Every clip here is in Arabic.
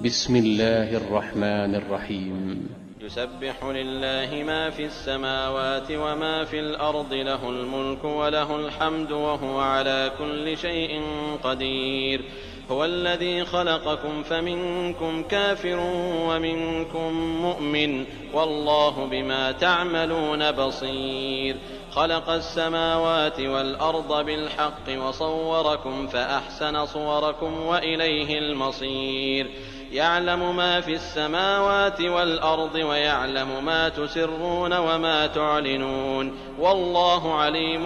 بسم الله الرحمن الرحيم. يسبح لله ما في السماوات وما في الأرض، له الملك وله الحمد وهو على كل شيء قدير. هو الذي خلقكم فمنكم كافر ومنكم مؤمن، والله بما تعملون بصير. خلق السماوات والأرض بالحق وصوركم فأحسن صوركم وإليه المصير. يعلم ما في السماوات والأرض ويعلم ما تسرون وما تعلنون، والله عليم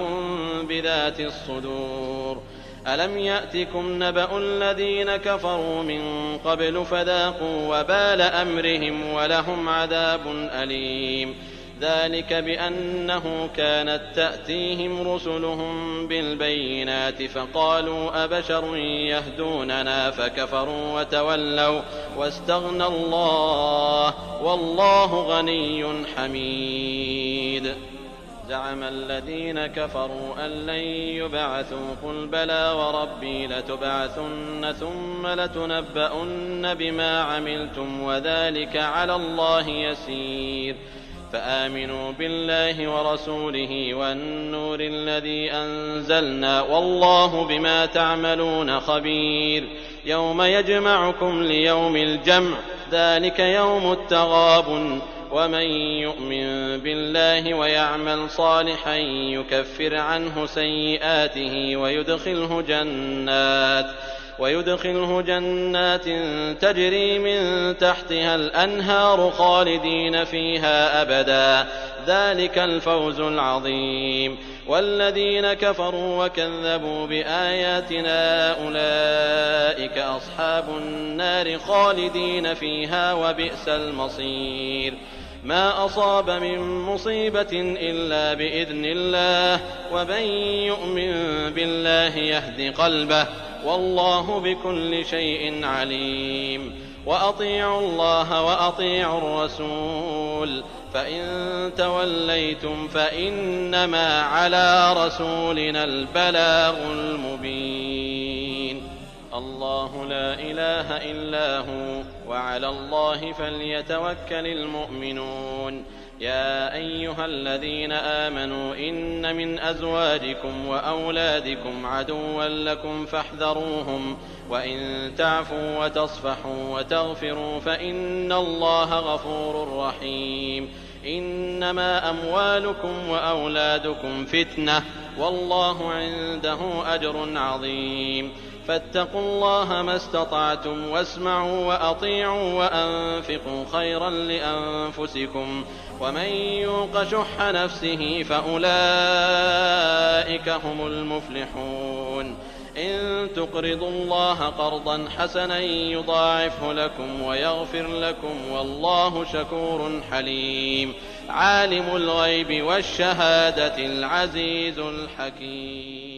بذات الصدور. ألم يأتكم نبأ الذين كفروا من قبل فذاقوا وبال أمرهم ولهم عذاب أليم. ذلك بأنه كانت تأتيهم رسلهم بالبينات فقالوا أبشر يهدوننا فكفروا وتولوا واستغنى الله والله غني حميد. زعم الذين كفروا أن لن يبعثوا، قل بلى وربي لتبعثن ثم لتنبؤن بما عملتم وذلك على الله يسير. فآمنوا بالله ورسوله والنور الذي أنزلنا، والله بما تعملون خبير. يوم يجمعكم ليوم الجمع، ذلك يوم التغابن. ومن يؤمن بالله ويعمل صالحا يكفر عنه سيئاته ويدخله جنات تجري من تحتها الأنهار خالدين فيها أبدا، ذلك الفوز العظيم. والذين كفروا وكذبوا بآياتنا أولئك أصحاب النار خالدين فيها وبئس المصير. ما أصاب من مصيبة إلا بإذن الله، ومن يؤمن بالله يهد قلبه، والله بكل شيء عليم. وأطيعوا الله وأطيعوا الرسول، فإن توليتم فإنما على رسولنا البلاغ المبين. الله لا إله إلا هو، وعلى الله فليتوكل المؤمنون. يا أيها الذين آمنوا إن من أزواجكم وأولادكم عدوا لكم فاحذروهم، وإن تعفوا وتصفحوا وتغفروا فإن الله غفور رحيم. إنما أموالكم وأولادكم فتنة، والله عنده أجر عظيم. فاتقوا الله ما استطعتم، واسمعوا وأطيعوا وأنفقوا خيرا لأنفسكم، ومن يوق شح نفسه فأولئك هم المفلحون. إن تقرضوا الله قرضا حسنا يضاعفه لكم ويغفر لكم، والله شكور حليم. عالم الغيب والشهادة العزيز الحكيم.